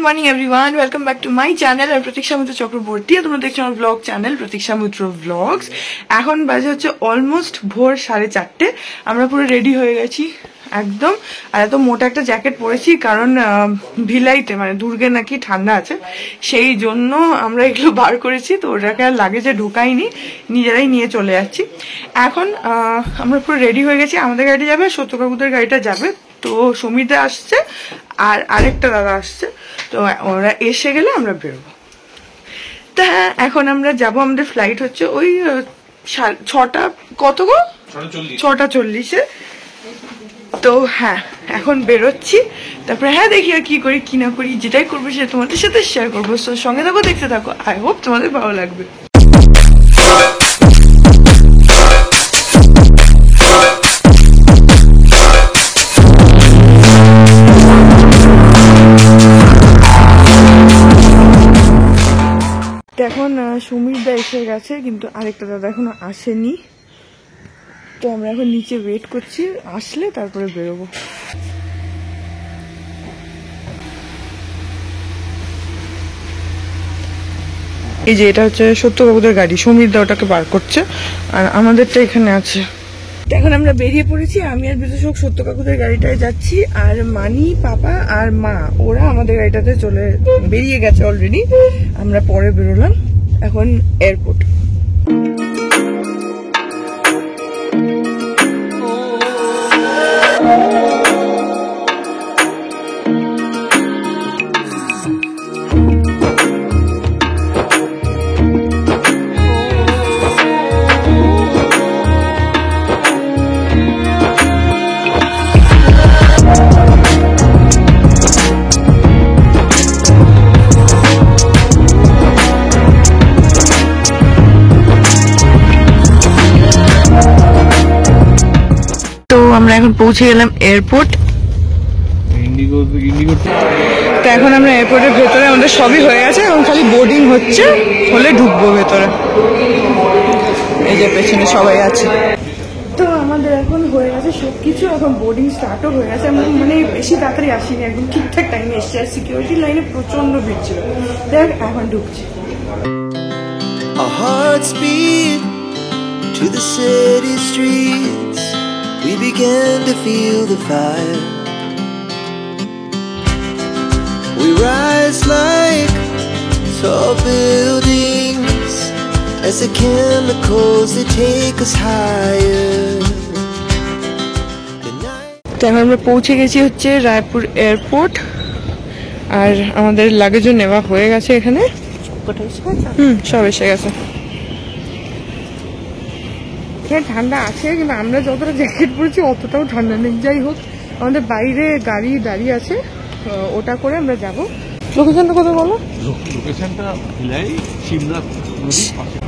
morning everyone, welcome back to my channel. I'm Pratiksha Mitra Chakraborty. তোমরা দেখছো আমার vlog channel Pratiksha Mitra Vlogs. এখন বাজে হচ্ছে অলমোস্ট ভোর 4:30। আমরা পুরো রেডি হয়ে গেছি একদম। আর এত মোটা একটা জ্যাকেট পরেছি কারণ ভিলাইতে মানে দুর্গে নাকি ঠান্ডা আছে, সেই জন্য আমরা এগুলো বার করেছি। তো ওটাকে আর লাগেজে ঢোকাইনি, নিজেরাই নিয়ে চলে যাচ্ছি। এখন আমরা পুরো রেডি হয়ে গেছি। আমাদের গাড়িটা যাবে, সত্য কাকুদের গাড়িটা যাবে। তো সুমিতা আসছে আর আরেকটা দাদা আসছে। তো ওরা এসে গেলে আমরা বেরোবো। তা এখন আমরা যাব, আমাদের ফ্লাইট হচ্ছে ওই 6টা কত গো 6:40-এ। তো হ্যাঁ এখন বেরোচ্ছি, তারপরে হ্যাঁ দেখি আর কি করি কি না করি, যেটাই করবো সেটা তোমাদের সাথে শেয়ার করবো। তো সঙ্গে থাকো, দেখতে থাকো। আই হোপ তোমাদের ভালো লাগবে। এখন সুমিত দা এসে গেছে, কিন্তু আরেকটা দাদা এখনো আসেনি। তো আমরা এখন নিচে ওয়েট করছি, আসলে তারপরে বেরোবো। এই যে এটা হচ্ছে সত্যবাবুদের গাড়ি, সুমিত দা ওটাকে বার করছে আর আমাদেরটা এখানে আছে। এখন আমরা বেরিয়ে পড়েছি, আমি আর বিশেষক সত্য কাকুদের গাড়িটায় যাচ্ছি, আর মানি পাপা আর মা ওরা আমাদের গাড়িটাতে বেরিয়ে গেছে অলরেডি। আমরা পরে বেরোলাম, এখন এয়ারপোর্ট। আমরা এখন পৌঁছে গেলাম এয়ারপোর্ট। তো এখন আমরা এয়ারপোর্টের ভেতরে, আমাদের সবই হয়ে গেছে, এখন খালি বোর্ডিং হচ্ছে, হলে ঢুকবো ভেতরে। এই যে পেছনে সবাই আছে। তো আমাদের এখন হয়ে গেছে সবকিছু, এখন বোর্ডিং স্টার্টও হয়ে গেছে। আমরা মানে বেশি তাড়াতাড়ি আসিনি, একদম ঠিকঠাক টাইমে এসছি। আর সিকিউরিটি লাইনে প্রচন্ড ভিড় ছিল। দেখ এখন ঢুকছি। Our hearts beat to the city streets. We began to feel the fire. We rise like tall buildings as the chemicals they take us higher. তো এখন আমরা পৌঁছে গেছি হচ্ছে রায়পুর এয়ারপোর্ট, আর আমাদের লাগেজও নেওয়া হয়ে গেছে এখানে। সব এসে গেছে। এখানে ঠান্ডা আছে, কিন্তু আমরা যতটা জ্যাকেট পরেছি অতটাও ঠান্ডা নেই। যাই হোক, আমাদের বাইরে গাড়ি দাঁড়িয়ে আছে, ওটা করে আমরা যাব। লোকেশনটা কোথায় বলো? লোকেশনটা ভিলাই শিমলা নদীর পাশে।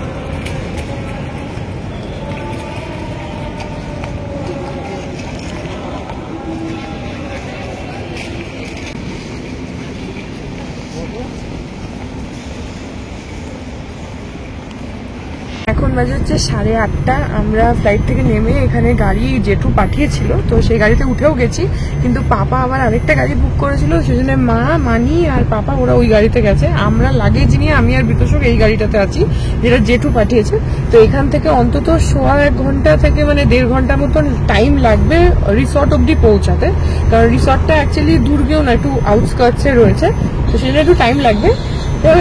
এখন বাজে হচ্ছে 8:30। আমরা ফ্লাইট থেকে নেমে এখানে গাড়ি জেঠু পাঠিয়েছিল, তো সেই গাড়িতে উঠেও গেছি। কিন্তু পাপা আবার আরেকটা গাড়ি বুক করেছিল, সেজন্য মা, মানি আর পাপা ওরা ওই গাড়িতে গেছে। আমরা লাগেজ নিয়ে আমি আর বিতোষক এই গাড়িটাতে আছি, যেটা জেঠু পাঠিয়েছে। তো এখান থেকে অন্তত 1.25 ঘন্টা থেকে মানে 1.5 ঘন্টা মতন টাইম লাগবে রিসর্ট অব্দি পৌঁছাতে, কারণ রিসর্টটা অ্যাকচুয়ালি দুর্গেও না, একটু আউটস্কার্টসে রয়েছে। তো সেটা একটু টাইম লাগবে।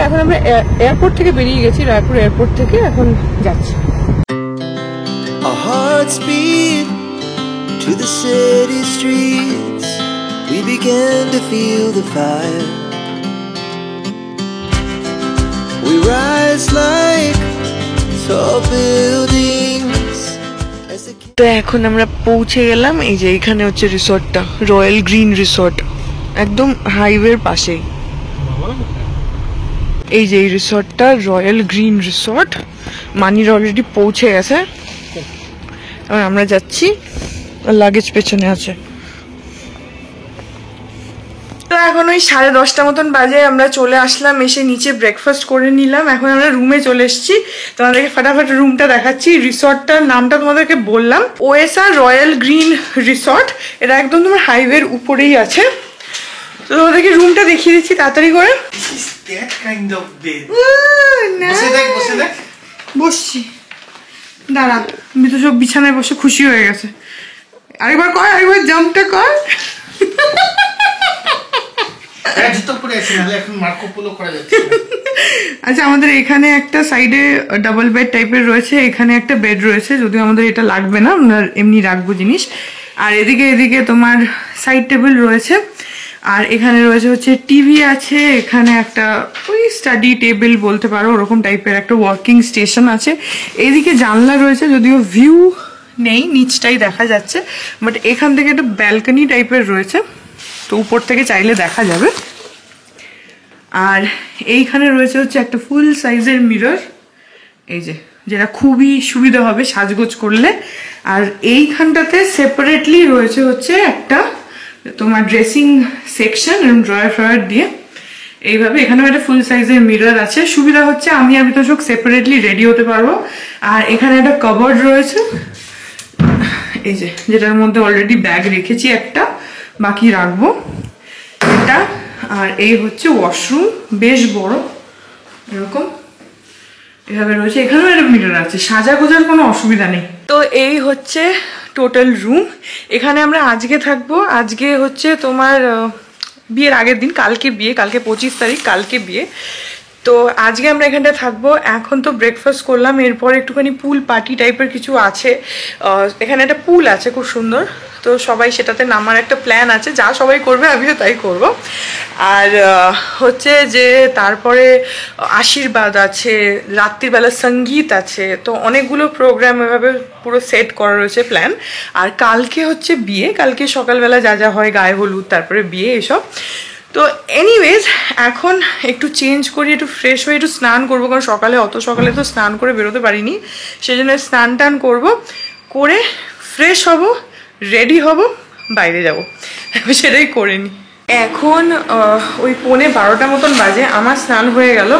এখন আমরা এয়ারপোর্ট থেকে বেরিয়ে গেছি, রায়পুর এয়ারপোর্ট থেকে এখন যাচ্ছি। Our hearts beat to the city streets. We began to feel the fire. We rise like tall buildings. তো এখন আমরা পৌঁছে গেলাম, এই যে এখানে হচ্ছে রিসর্টটা, রয়্যাল গ্রিন রিসর্ট, একদম হাইওয়ের পাশেই। এই যে এই রিসর্টটা রয়্যাল গ্রিন রিসর্ট। মানির অলরেডি পৌঁছে গেছে, আর আমরা যাচ্ছি, লাগেজ পেছনে আছে। তো এখন ওই 10:30 মতন বাজে, আমরা চলে আসলাম, এসে নিচে ব্রেকফাস্ট করে নিলাম। এখন আমরা রুমে চলে এসেছি, তোমাদেরকে ফাটাফাট রুমটা দেখাচ্ছি। রিসর্টটার নামটা তোমাদেরকে বললাম, ওএসআর রয়্যাল গ্রিন রিসর্ট। এটা একদম তোমার হাইওয়ের উপরেই আছে। তো তোমাদেরকে রুমটা দেখিয়ে দিচ্ছি তাড়াতাড়ি করে। That kind of bed. না, বসে দেখ। বসছি, দাঁড়া। আমি তো সব বিছানায় বসে খুশি হয়ে গেছে। আরেকবার জাম্পটা কর। জুতো পরে আছি, নাহলে এখন মার্কো পোলো করা যাচ্ছে না। আচ্ছা, আমাদের এখানে একটা সাইডে ডাবল বেড টাইপের রয়েছে, এখানে একটা বেড রয়েছে, যদিও আমাদের এটা লাগবে না, আমরা এমনি রাখবো জিনিস। আর এদিকে তোমার সাইড টেবিল রয়েছে, আর এখানে রয়েছে হচ্ছে টিভি আছে, এখানে একটা ওই স্টাডি টেবিল বলতে পারো ওরকম টাইপের একটা ওয়ার্কিং স্টেশন আছে। এইদিকে জানলা রয়েছে, যদিও ভিউ নেই, নিচটাই দেখা যাচ্ছে, বাট এখান থেকে একটা ব্যালকনি টাইপের রয়েছে, তো উপর থেকে চাইলে দেখা যাবে। আর এইখানে রয়েছে হচ্ছে একটা ফুল সাইজের মিরর, এই যে, যেটা খুবই সুবিধা হবে সাজগোজ করলে। আর এইখানটাতে সেপারেটলি রয়েছে হচ্ছে একটা তোমার ড্রেসিং সেকশন এবং ড্রয়ার ফ্রয়ার দিয়ে এইভাবে। এখানেও একটা ফুল সাইজের মিরর আছে, সুবিধা হচ্ছে আমি আর বিতোষক সেপারেটলি রেডি হতে পারবো। আর এখানে একটা কভার্ড রয়েছে, এই যে, যেটার মধ্যে অলরেডি ব্যাগ রেখেছি একটা, বাকি রাখবো এটা। আর এই হচ্ছে ওয়াশরুম, বেশ বড়, এরকম এভাবে রয়েছে। এখানেও একটা মিরর আছে, সাজা গোজার কোনো অসুবিধা নেই। তো এই হচ্ছে টোটাল রুম। এখানে আমরা আজকে থাকবো। আজকে হচ্ছে তোমার বিয়ের আগের দিন, কালকে বিয়ে, কালকে 25 তারিখ, কালকে বিয়ে। তো আজকে আমরা এখানটা থাকবো। এখন তো ব্রেকফাস্ট করলাম, এরপর একটুখানি পুল পার্টি টাইপের কিছু আছে। এখানে একটা পুল আছে খুব সুন্দর, তো সবাই সেটাতে নামার একটা প্ল্যান আছে, যা সবাই করবে আমিও তাই করব। আর হচ্ছে যে তারপরে আশীর্বাদ আছে, রাত্রিবেলা সঙ্গীত আছে, তো অনেকগুলো প্রোগ্রাম এভাবে পুরো সেট করা রয়েছে প্ল্যান। আর কালকে হচ্ছে বিয়ে, কালকে সকালবেলা যা যা হয়, গায়ে হলুদ, তারপরে বিয়ে, এসব। তো এনিওয়েজ এখন একটু চেঞ্জ করি, একটু ফ্রেশ হয়ে একটু স্নান করবো, কারণ অত সকালে তো স্নান করে বেরোতে পারিনি, সেই জন্য স্নান টান করবো, করে ফ্রেশ হব, রেডি হব, বাইরে যাব, সেটাই করে নি। এখন ওই 11:15 মতন বাজে, আমার স্নান হয়ে গেল,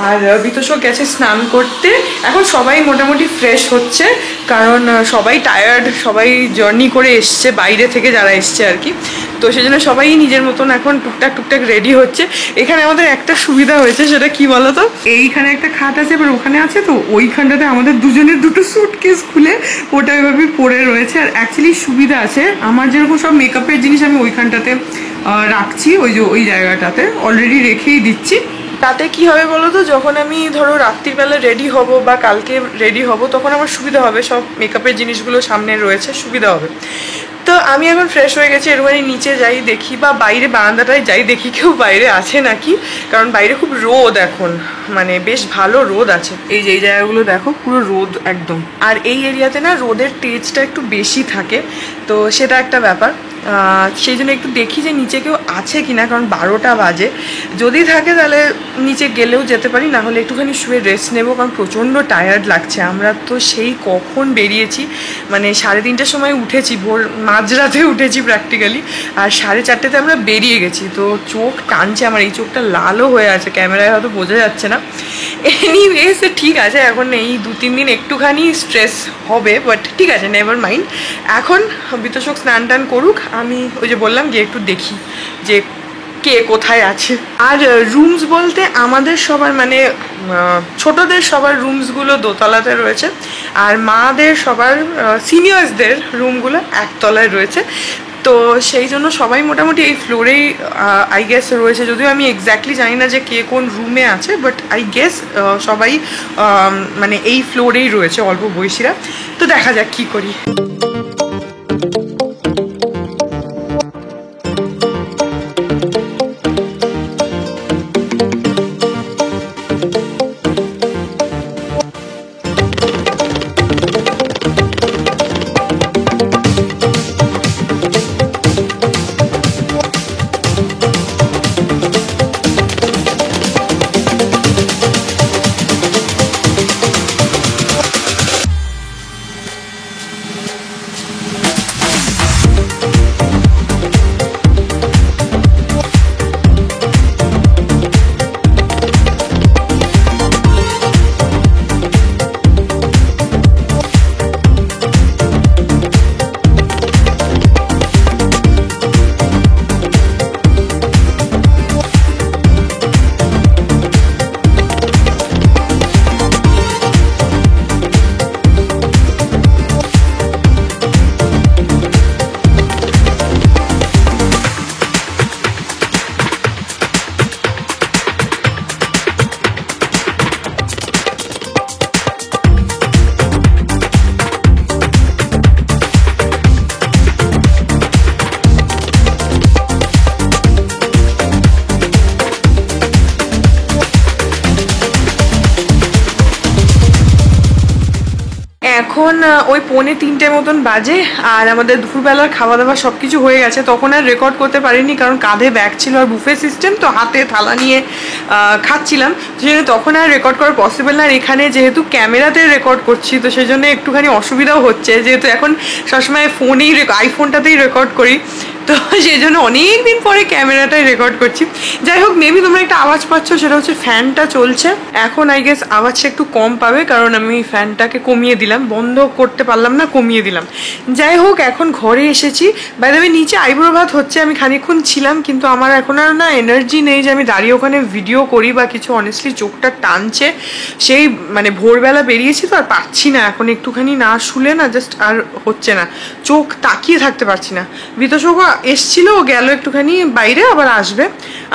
আর বিতোষক গেছে স্নান করতে। এখন সবাই মোটামুটি ফ্রেশ হচ্ছে, কারণ সবাই টায়ার্ড, সবাই জার্নি করে এসছে বাইরে থেকে, যারা এসছে আর কি। তো সেই জন্য সবাই নিজের মতন এখন টুকটাক রেডি হচ্ছে। এখানে আমাদের একটা সুবিধা হয়েছে, সেটা কি বলতো, এইখানে একটা খাট আছে, এবার ওখানে আছে, তো ওইখানটাতে আমাদের দুজনের দুটো সুটকেস খুলে ওটা এভাবে পড়ে রয়েছে। আর অ্যাকচুয়ালি সুবিধা আছে, আমার যেরকম সব মেকআপের জিনিস আমি ওইখানটাতে রাখছি, ওই জায়গাটাতে অলরেডি রেখেই দিচ্ছি। তাতে কি হবে বলো তো, যখন আমি ধরো রাত্রিবেলা রেডি হব বা কালকে রেডি হব, তখন আমার সুবিধা হবে, সব মেকআপের জিনিসগুলো সামনে রয়েছে, সুবিধা হবে। তো আমি এখন ফ্রেশ হয়ে গেছি, এরকমই নিচে যাই দেখি, বা বাইরে বারান্দাটায় যাই দেখি কেউ বাইরে আছে নাকি, কারণ বাইরে খুব রোদ এখন, মানে বেশ ভালো রোদ আছে। এই যে এই জায়গাগুলো দেখো, পুরো রোদ একদম। আর এই এরিয়াতে না রোদের তেজটা একটু বেশি থাকে, তো সেটা একটা ব্যাপার। সেই জন্য একটু দেখি যে নিচে কেউ আছে কিনা, কারণ 12টা বাজে, যদি থাকে তাহলে নিচে গেলেও যেতে পারি, না হলে একটুখানি শুয়ে রেস্ট নেবো, কারণ প্রচণ্ড টায়ার্ড লাগছে। আমরা তো সেই কখন বেরিয়েছি, মানে 3:30টার সময় উঠেছি, ভোর মাঝরাতে উঠেছি প্র্যাকটিক্যালি, আর 4:30টাতে আমরা বেরিয়ে গেছি। তো চোখ টানছে আমার, এই চোখটা লালও হয়ে আছে, ক্যামেরায় হয়তো বোঝা যাচ্ছে না। এনিওয়েজ ঠিক আছে, এখন এই 2-3 দিন একটুখানি স্ট্রেস হবে, বাট ঠিক আছে, নেভার মাইন্ড। এখন বিতোষক স্নান টান করুক, আমি ওই যে বললাম গিয়ে একটু দেখি যে কে কোথায় আছে। আর রুমস বলতে আমাদের সবার, মানে ছোটদের সবার রুমসগুলো দোতলাতে রয়েছে, আর মাদের সবার সিনিয়র্সদের রুমগুলো একতলায় রয়েছে। তো সেই জন্য সবাই মোটামুটি এই ফ্লোরেই আই গেস রয়েছে, যদিও আমি এক্স্যাক্টলি জানি না যে কে কোন রুমে আছে, বাট আই গেস সবাই মানে এই ফ্লোরেই রয়েছে, অল্প বয়সীরা। তো দেখা যাক কী করি। এখন ওই 2:45 মতন বাজে, আর আমাদের দুপুরবেলার খাওয়া দাওয়া সব কিছু হয়ে গেছে। তখন আর রেকর্ড করতে পারিনি কারণ কাঁধে ব্যাগ ছিল আর বুফে সিস্টেম, তো হাতে থালা নিয়ে খাচ্ছিলাম, সেই জন্য তখন আর রেকর্ড করা পসিবল না। আর এখানে যেহেতু ক্যামেরাতে রেকর্ড করছি তো সেই জন্য একটুখানি অসুবিধাও হচ্ছে, যেহেতু এখন সবসময় ফোনেই আইফোনটাতেই রেকর্ড করি, তো সেই জন্য অনেক দিন পরে ক্যামেরাটাই রেকর্ড করছি। যাই হোক, মেবি তোমরা একটা আওয়াজ পাচ্ছ, সেটা হচ্ছে ফ্যানটা চলছে। এখন আই গেস আওয়াজটা একটু কম পাবে কারণ আমি ফ্যানটাকে কমিয়ে দিলাম, বন্ধ করতে পারলাম না, কমিয়ে দিলাম। যাই হোক, এখন ঘরে এসেছি। বাই দ্য ওয়ে, নিচে আইব্রো ভাত হচ্ছে, আমি খানিকক্ষণ ছিলাম, কিন্তু আমার এখন আর না এনার্জি নেই যে আমি দাঁড়িয়ে ওখানে ভিডিও করি বা কিছু। অনেস্টলি চোখটা টানছে, সেই মানে ভোরবেলা বেরিয়েছি তো আর পাচ্ছি না, এখন একটুখানি না শুলে না জাস্ট আর হচ্ছে না, চোখ তাকিয়ে থাকতে পারছি না। বিতোষও এসছিল, ও গেল একটুখানি বাইরে, আবার আসবে।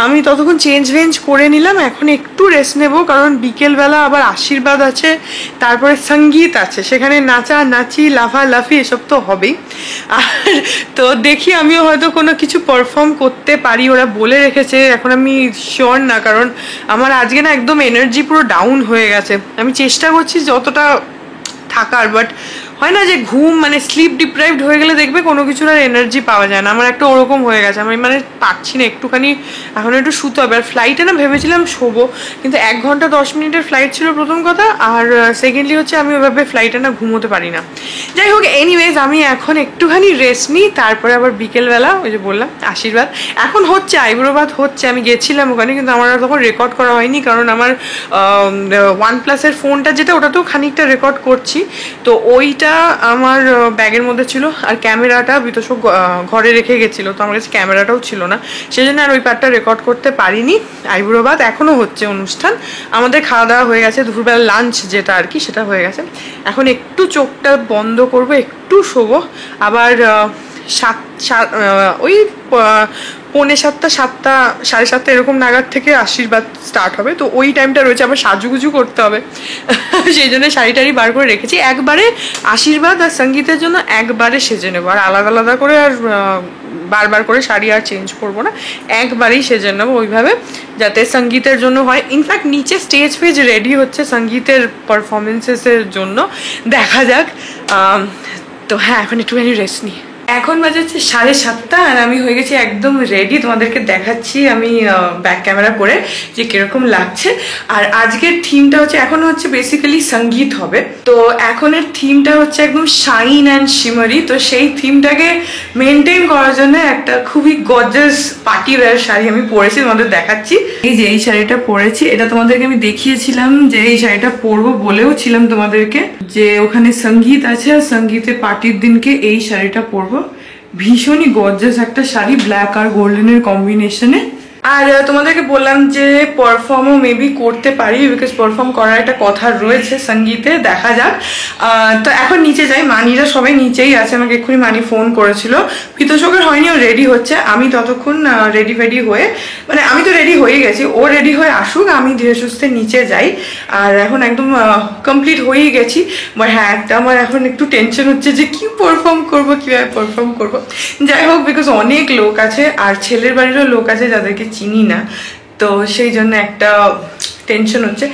আমি ততক্ষণ চেঞ্জ করে নিলাম, এখন একটু রেস্ট নেবো কারণ বিকেলবেলা আবার আশীর্বাদ আছে, তারপরে সঙ্গীত আছে, সেখানে নাচা নাচি লাফালাফি এসব তো হবেই। আর তো দেখি আমিও হয়তো কোনো কিছু পারফর্ম করতে পারি, ওরা বলে রেখেছে, এখন আমি শিওর না কারণ আমার আজকে না একদম এনার্জি পুরো ডাউন হয়ে গেছে। আমি চেষ্টা করছি যতটা থাকার, বাট হয় না যে ঘুম মানে স্লিপ ডিপ্রাইভড হয়ে গেলে দেখবে কোনো কিছুর আর এনার্জি পাওয়া যায় না, আমার একটা ওরকম হয়ে গেছে। আমি মানে পারছি না, একটুখানি এখন একটু শুতে হবে। আর ফ্লাইটে না ভেবেছিলাম শোবো, কিন্তু 1 ঘন্টা 10 মিনিটের ফ্লাইট ছিল প্রথম কথা, আর সেকেন্ডলি হচ্ছে আমি ওইভাবে ফ্লাইটে না ঘুমোতে পারি না। যাই হোক, এনিওয়েজ আমি এখন একটুখানি রেস্ট নিই, তারপরে আবার বিকেলবেলা ওই যে বললাম আশীর্বাদ এখন হচ্ছে, আইব্রো ভাত হচ্ছে। আমি গেছিলাম ওখানে, কিন্তু আমার তখন রেকর্ড করা হয়নি কারণ আমার OnePlus-এর ফোনটা যেটা, ওটাতেও খানিকটা রেকর্ড করছি, তো ওইটা আমার ব্যাগের মধ্যে ছিল, আর ক্যামেরাটা বিতোষ ঘরে রেখে গেছিলো, তো আমার কাছে ক্যামেরাটাও ছিল না, সেই জন্য আর ওই পার্টটা রেকর্ড করতে পারিনি। আইব্রো ভাত এখনও হচ্ছে অনুষ্ঠান, আমাদের খাওয়া দাওয়া হয়ে গেছে, দুপুরবেলা লাঞ্চ যেটা আর কি সেটা হয়ে গেছে। এখন একটু চোখটা বন্ধ করবো, একটু শোবো, আবার ওই 6:45 7টা 7:30 এরকম নাগাদ থেকে আশীর্বাদ স্টার্ট হবে, তো ওই টাইমটা রয়েছে, আবার সাজুগুজু করতে হবে, সেই জন্য শাড়ি টাড়ি বার করে রেখেছি। একবারে আশীর্বাদ আর সঙ্গীতের জন্য একবারে সেজে নেবো, আর আলাদা আলাদা করে আর বারবার করে শাড়ি আর চেঞ্জ করবো না, একবারেই সেজে নেবো ওইভাবে, যাতে সঙ্গীতের জন্য হয়। ইনফ্যাক্ট নিচে স্টেজ ফেজ রেডি হচ্ছে সঙ্গীতের পারফরমেন্সেসের জন্য, দেখা যাক। তো হ্যাঁ, এখন একটুখানি রেস্ট নিই। এখন বাজে হচ্ছে 7:30, আর আমি হয়ে গেছি একদম রেডি, তোমাদেরকে দেখাচ্ছি আমি ব্যাক ক্যামেরা করে যে কিরকম লাগছে। আর আজকের থিমটা হচ্ছে, এখন হচ্ছে বেসিক্যালি সঙ্গীত হবে, তো এখনের থিমটা হচ্ছে একদম শাইন অ্যান্ড শিমারি, তো সেই থিমটাকে মেনটেন করার জন্য একটা খুবই গর্জাস পার্টি ওয়্যার শাড়ি আমি পরেছি, তোমাদের দেখাচ্ছি। এই যে এই শাড়িটা পরেছি, এটা তোমাদেরকে আমি দেখিয়েছিলাম যে এই শাড়িটা পরবো, বলেও ছিলাম তোমাদেরকে যে ওখানে সঙ্গীত আছে, আর সঙ্গীতের পার্টির দিনকে এই শাড়িটা পরবো। ভীষণই গর্জাস একটা শাড়ি, ব্ল্যাক আর গোল্ডেনের কম্বিনেশনে। আর তোমাদেরকে বললাম যে পারফর্মও মেবি করতে পারি, বিকজ পারফর্ম করার একটা কথা রয়েছে সঙ্গীতে, দেখা যাক। তো এখন নিচে যাই, মানিরা সবাই নিচেই আছে, আমাকে এক্ষুনি মানি ফোন করেছিল, পিতোষকের হয়নি, ও রেডি হচ্ছে। আমি ততক্ষণ রেডি ফেডি হয়ে, মানে আমি তো রেডি হয়ে গেছি, ও রেডি হয়ে আসুক, আমি ধীরে সুস্থে নিচে যাই। আর এখন একদম কমপ্লিট হয়েই গেছি, বাট হ্যাঁ একটা আমার এখন একটু টেনশন হচ্ছে যে কি পারফর্ম করবো, কীভাবে পারফর্ম করবো। যাই হোক, বিকজ অনেক লোক আছে, আর ছেলের বাড়িরও লোক আছে যাদেরকে চিনি না, তো সেই জন্য একটা টেনশন হচ্ছে।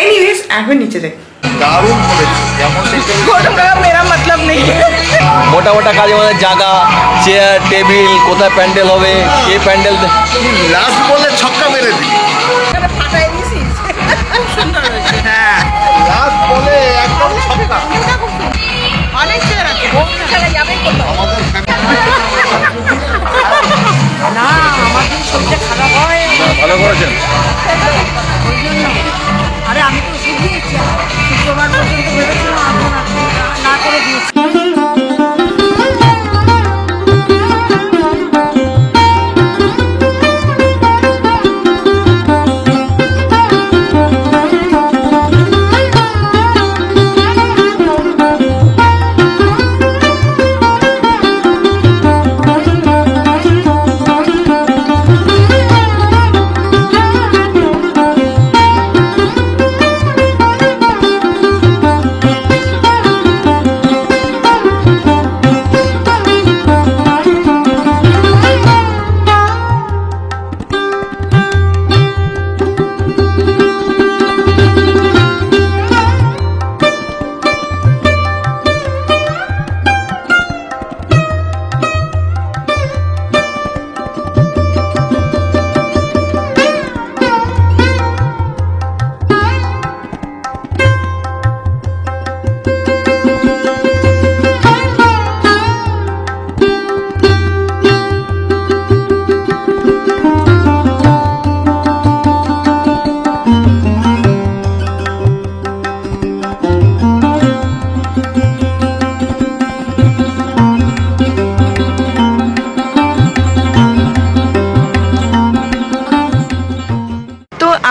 এনিওয়েজ এখন নিচে যাই। দারুণ বলেছি, যেমন মেরা মতলব নেই, মোটা মোটা কাজে আমাদের জায়গা, চেয়ার টেবিল, কোথায় প্যান্ডেল হবে, কে প্যান্ডেল, লাস্ট বলে ছক্কা মেরে দিই, হ্যাঁ লাস্ট বলে একদম ছক্কা। না, আমাদের শরীরটা খারাপ হয়, ভালো করেছেন। আরে আমি তো শুকিয়েছি, শুক্রবার পর্যন্ত ভেবেছিলাম, না করে দিয়েছি।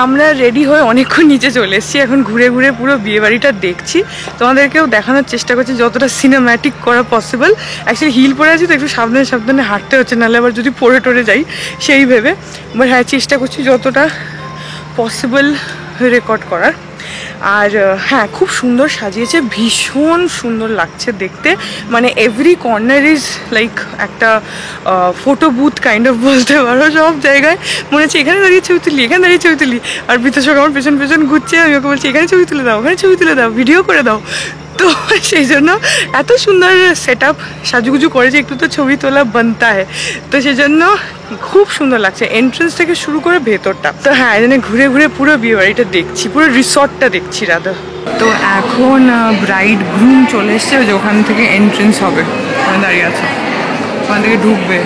আমরা রেডি হয়ে অনেকক্ষণ নিচে চলে এসেছি, এখন ঘুরে ঘুরে পুরো বিয়েবাড়িটা দেখছি, তোমাদেরকেও দেখানোর চেষ্টা করছি যতটা সিনেম্যাটিক করা পসিবল। অ্যাকচুয়ালি হিল পরে আছি তো একটু সাবধানে সাবধানে হাঁটতে হচ্ছে, নাহলে আবার যদি পড়ে টরে যাই সেই ভেবে। বাট হ্যাঁ, চেষ্টা করছি যতটা পসিবল রেকর্ড করার। আর হ্যাঁ, খুব সুন্দর সাজিয়েছে, ভীষণ সুন্দর লাগছে দেখতে, মানে এভরি কর্নার ইজ লাইক একটা ফটো বুথ কাইন্ড অফ বলতে পারো। সব জায়গায় মনে হচ্ছে এখানে দাঁড়িয়ে ছবি তুলি, এখানে দাঁড়িয়ে ছবি তুলি। আর বিতোষক আমার পেছন পেছন ঘুরছে, আমি ওকে বলছি এখানে ছবি তুলে দাও, ওখানে ছবি তুলে দাও, ভিডিও করে দাও। তো সেই জন্য এত সুন্দর সেট আপ সাজুগুজু করেছে, একটু তো ছবি তোলা বানতা হয়, তো সেই জন্য খুব সুন্দর লাগছে এন্ট্রেন্স থেকে শুরু করে ভেতরটা। তো হ্যাঁ, এখানে ঘুরে ঘুরে পুরো বিয়ে বাড়িটা দেখছি, পুরো রিসর্টটা দেখছি রাধা। তো এখন ব্রাইড গ্রুম চলে এসছে, যে ওখান থেকে এন্ট্রেন্স হবে, ওখানে দাঁড়িয়ে আছে, ওখান থেকে ঢুকবে।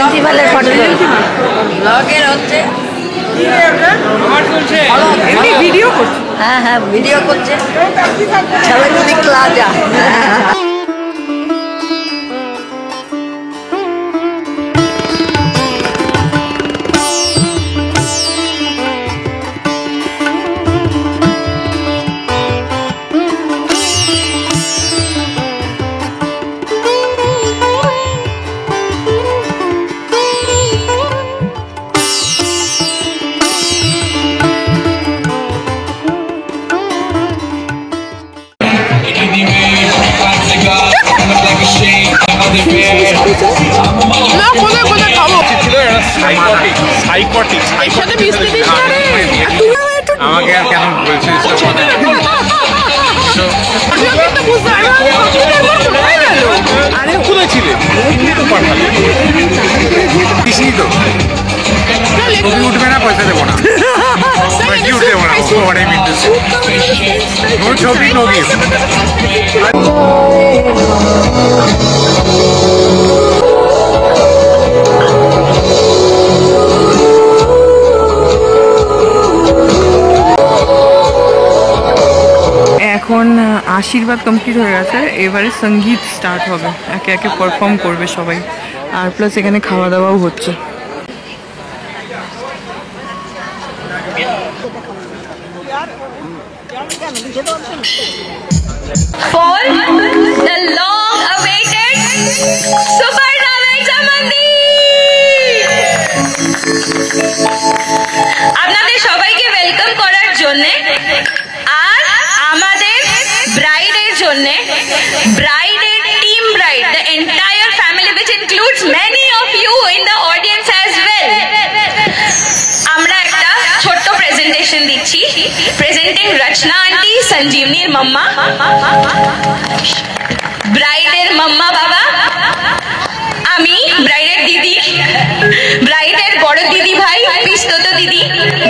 প্রিন্সিপালের ফটো ব্লগের হচ্ছে এমনি ভিডিও করছি। হ্যাঁ হ্যাঁ ভিডিও করছে সবাই তুমি ক্লাস যা না কোথায় কোথায় খাবো সাইকোটিক এর সাথে মিষ্টি দিস না রে তুমি একটু আমাকে আর কেন বলছিস আরে কোথায় ছিলে কিছুই তো ছবি উঠবে না পয়সা দেবো না কি উঠে দেবো না ওটাই মিলতেছে নো ছবি নো গিফট এখন আশীর্বাদ কমপ্লিট হয়ে গেছে, এবারে সঙ্গীত স্টার্ট হবে, একে একে পারফর্ম করবে সবাই, আর প্লাস এখানে খাওয়া দাওয়াও হচ্ছে। For the long-awaited Subarna Mandi! আপনাদের সবাইকে ওয়েলকাম করার জন্য আর আমাদের ব্রাইডের জন্য ব্রাইডের team bride the entire family which includes many of you in the audience as well আমরা একটা ছোট্ট প্রেজেন্টেশন দিচ্ছি প্রেজেন্টিং রচনা আন্টি সঞ্জীবনীর মাম্মা ব্রাইডের মাম্মা বাবা আমি ব্রাইডের দিদি ব্রাইডের বড় দিদি ভাই পিস্তত দিদি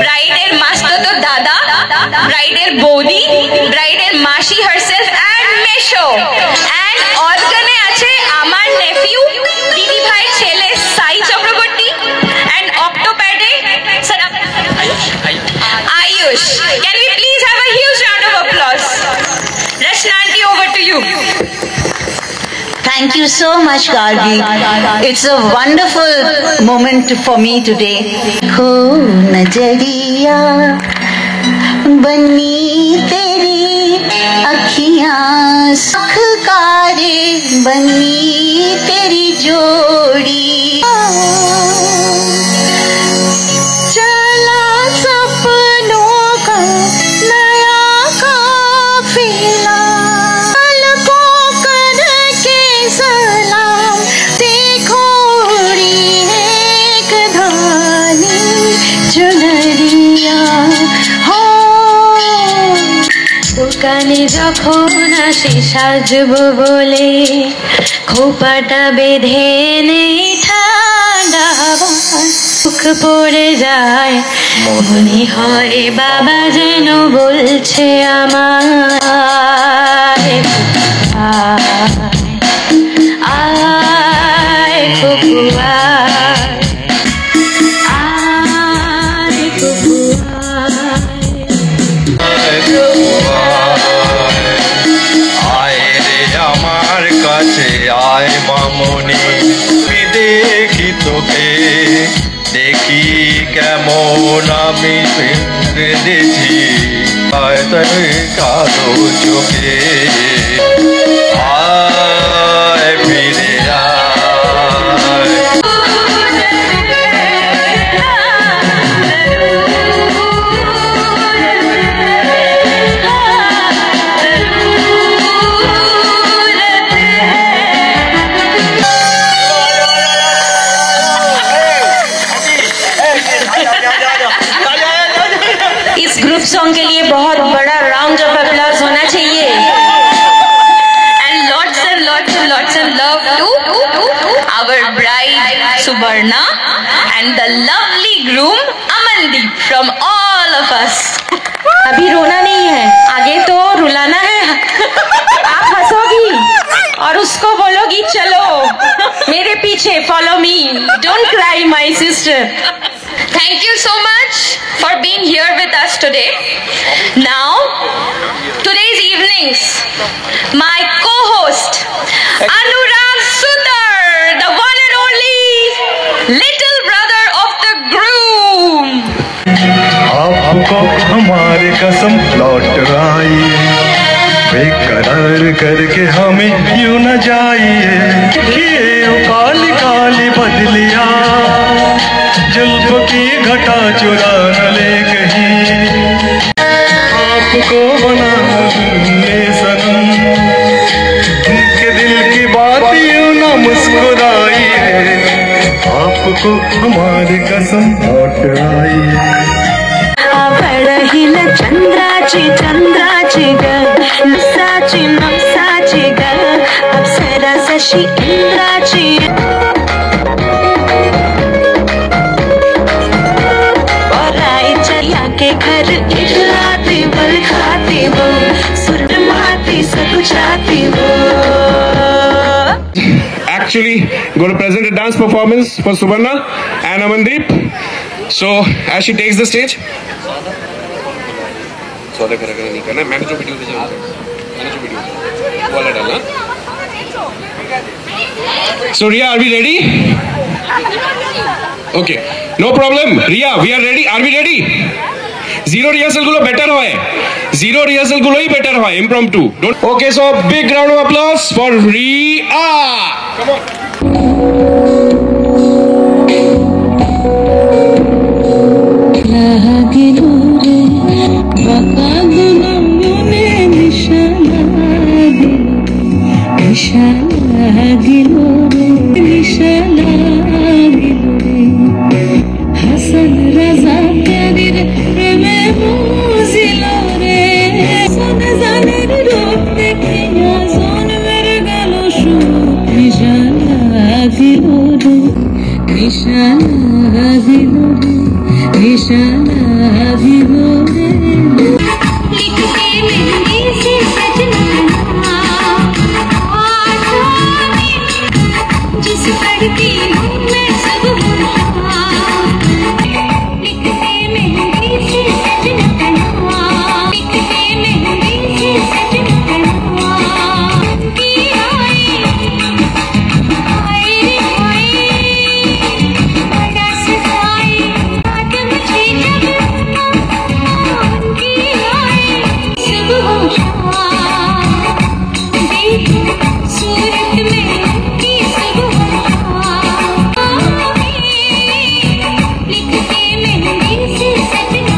ব্রাইডের মাস্তত দাদা ব্রাইডের বৌদি ব্রাইডের মাসি হারসেলফ এন্ড মেশো এন্ড অর্গানে আছে আমার নেফিউ দিদি ভাই ছেলে সাই চক্রবর্তী এন্ড অক্টোপ্যাডে sir Ayush can we please have a huge round of applause Rachna aunty over to you Thank you so much, Gargi. It's a wonderful moment for me today. Kho nazariya bani teri akhiyan sukhkare bani teri jodi chala sapnon ka naya kafila सलाम देखो एक धानी चुनरिया हो দোকানে যখন আসি সাজবো বলে খোপাটা বেঁধে নেই ঠান্ডা মুখ পড়ে যায় মনে হয় বাবা যেন বলছে আমার আয় কুকু আয় কুকু আয় রে আমার কাছে আয় মামনি দেখি তোকে দেখি কেমন আমি বেঁধেছি আয় তাই কালো চোখে আয় ফিরে আয় इस ग्रुप सॉन्ग के लिए बहुत बड़ा राउंड ऑफ अप्लॉज होना चाहिए and lots and love to our bride Subarna and the lovely groom Amandeep from all of us अभी रोना नहीं है आगे तो रुलाना है आप हंसोगी और उसको बोलोगी चलो मेरे पीछे, follow me, don't cry my sister. Thank you so much for being here with us today. Now, today's evenings, my co-host Anurag Sutar, the one and only little brother of the groom. आपको हमारी कसम लौट आई, बेकरार करके हमें यूं न जाइए, किए काली काली बदलिया, जुल्फ की घटा चुरा न ले कहीं, आपको बना ले सनम, उनके दिल की बात यूं न मुस्कुराइए, आपको हमारी कसम लौट आई. बडहिल चंद्राची ग, नसाची ग, अप्सरा शशी इंद्राची. और आई चलिया के घर इखलाती बल खाती वो, सुर माती सब चाहती वो. Actually going to present a dance performance for Subarna and Amandeep. So as she takes the stage, मैंने जो वीडियो भेजा मैंने जो वीडियो वाला डाला. So Riya, are we ready? Okay, no problem. Riya, we are ready. Are we ready? Zero rehearsal gulo better hoy. Zero rehearsal gulo hi better hoy. Impromptu. Don't. Okay, so big round of applause for Riya. Come on. Hasan Raza Kadir Reme Muzilo re, son zaner rote kiya zon mere galo shu, nishana dilore, nishana dilore, nishana dilore. लिखते मेहंदी से सजना आँखों में, जिस पढ़ती हूँ मैं सब होता. लिखते मेहंदी से सजना, लिखते मेहंदी से सजना, की आए आए रे आए, बड़ा सजाए बात मुझे जब, की आए सब होता. देखो सूरत में की सब होता. लिखते मेहंदी से सजना.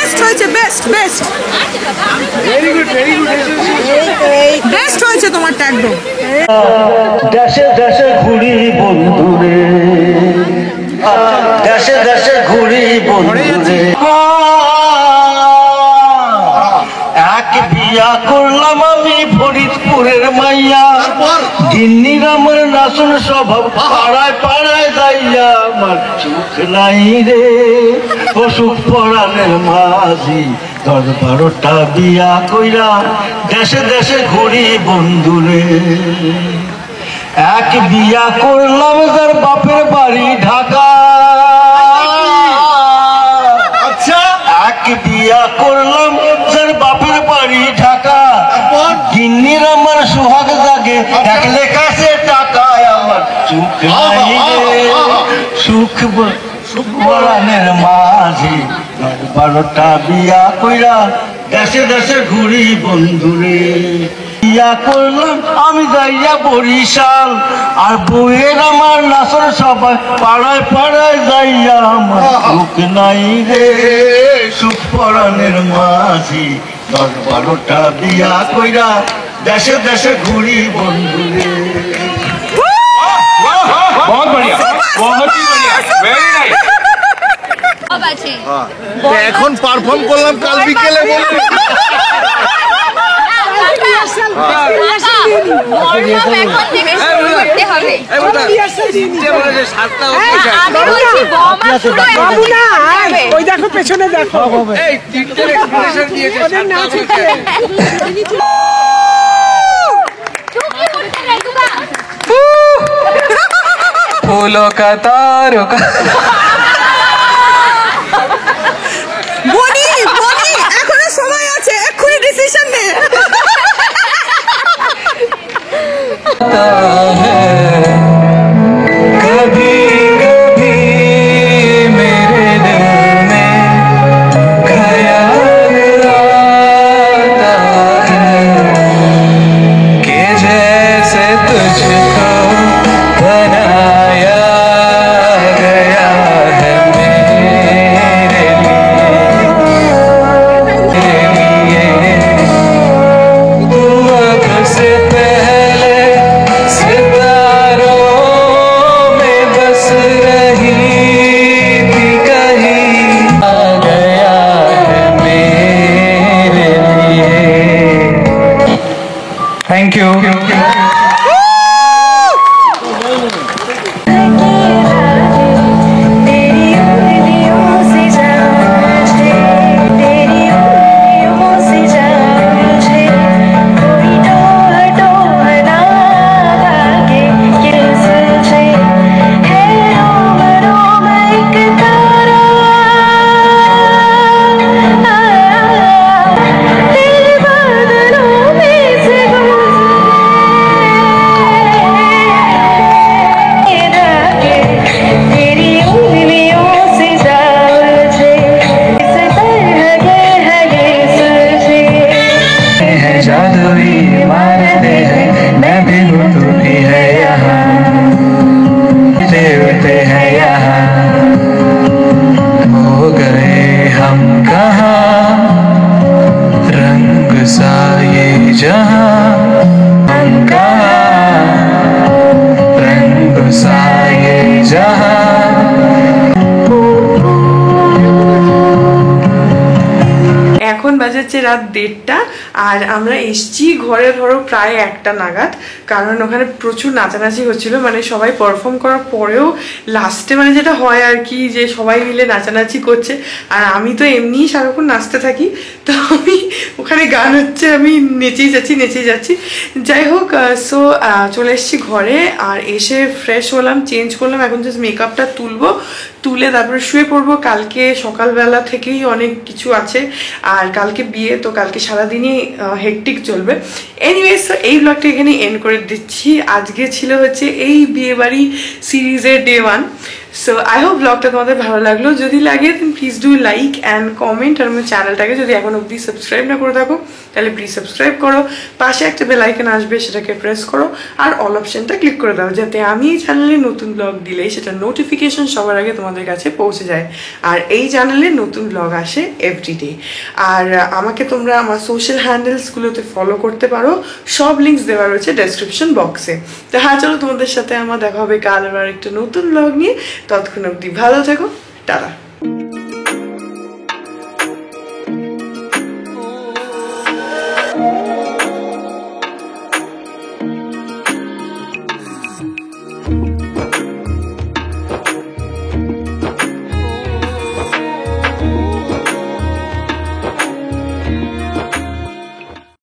বেস্ট হয়েছে, বেস্ট বেস্ট বেস্ট হয়েছে তোমারটা একদম। দেশে দেশে ঘুরি বন্ধুরে, দেশে দেশে ঘুরি বন্ধুরে, এক বিয়া করলাম আমি ফরিদপুরের মাইয়া, দিন্নির আমার নাচন স্বভাব, পাড়ায় পাড়ায় যাইয়া আমার সুখ নাই রে, অসুখ পরাণের মাঝি 10-12টা বিয়া কইরা দেশে দেশে ঘুরি বন্ধুরে। এক বিয়া করলাম যার বাপের বাড়ি ঢাকা, আচ্ছা এক বিয়া করলাম যার বাপের বাড়ি ঢাকা, গিন্নির আমার সোহাগ জাগে দেখলে কাছে টাকায় আমার সুখ নাই রে, সুখ বরানের মাঝি 10-12টা বিয়া কইরা দেশে দেশে ঘুরি বন্ধুরে। বিয়া করলাম আমি যাইয়া বরিশাল, আর বউয়ের আমার নাচর সবাই পাড়ায় পাড়ায় যাইয়া আমার সুখ নাই রে, সুখ পরাণের মাঝি 10-12টা বিয়া কইরা দেশে দেশে ঘুরি বন্ধুরে। बहुत बढ़िया, बहुत ही बढ़िया, वेरी नाइस। এখন পারফর্ম করলাম, কাল বিকেলে বলবো। ওই দেখো পেছনে দেখো, फूलों का तारों का বনি বনি এখনো সময় আছে, এক্ষুনি ডিসিশন নে। कभी कभी मेरे दिल में ख्याल आता है कि जैसे तुझको बनाया गया है मेरे लिए, वक्त से पहले सितारों में बस रही थी कहीं, आ गया है मेरे लिए। Thank you. जादुई मारते हैं, मैं भी हूँ तू भी है यहाँ, देवते हैं यहाँ, हो गए हम कहाँ, रंग सा ये जहाँ, हम कहाँ, रंग सा ये जहाँ। এখন বাজাচ্ছে রাত 1:30 আর আমরা এসছি ঘরে ধরো প্রায় 1টা নাগাদ, কারণ ওখানে প্রচুর নাচানাচি হচ্ছিল, মানে সবাই পারফর্ম করার পরেও লাস্টে মানে যেটা হয় আর কি, যে সবাই মিলে নাচানাচি করছে, আর আমি তো এমনিই সারাক্ষণ নাচতে থাকি, তো আমি ওখানে গান হচ্ছে আমি নেচেই যাচ্ছি। যাই হোক, সো চলে এসেছি ঘরে, আর এসে ফ্রেশ হলাম, চেঞ্জ করলাম, এখন জাস্ট মেকআপটা তুলে তারপরে শুয়ে পড়বো। কালকে সকালবেলা থেকেই অনেক কিছু আছে, আর কালকে বিয়ে, তো কালকে সারাদিনই হেকটিক চলবে। এনিওয়েজ, এই ব্লগটা এখানে এন্ড করে দিচ্ছি। আজকে ছিল হচ্ছে এই বিয়েবাড়ি সিরিজের ডে 1। সো আই হোপ ব্লগটা তোমাদের ভালো লাগলো। যদি লাগে then please do like and comment. আর আমার চ্যানেলটাকে যদি এখন অবধি সাবস্ক্রাইব না করে থাকো তাহলে প্লিজ সাবস্ক্রাইব করো, পাশে একটা বেল আইকন আসবে সেটাকে প্রেস করো, আর অল অপশনটা ক্লিক করে দাও যাতে আমি এই চ্যানেলে নতুন ব্লগ দিলেই সেটা নোটিফিকেশন সবার আগে তোমাদের কাছে পৌঁছে যায়। আর এই চ্যানেলে নতুন ব্লগ আসে এভরিডে। আর আমাকে তোমরা আমার সোশ্যাল হ্যান্ডেলসগুলোতে ফলো করতে পারো, সব লিঙ্কস দেওয়া রয়েছে ডেসক্রিপশন বক্সে। তো হ্যাঁ, চলো তোমাদের সাথে আমার দেখা হবে কাল আবার একটা নতুন ব্লগ নিয়ে। ততক্ষণ অবধি ভালো থেকো, টাটা।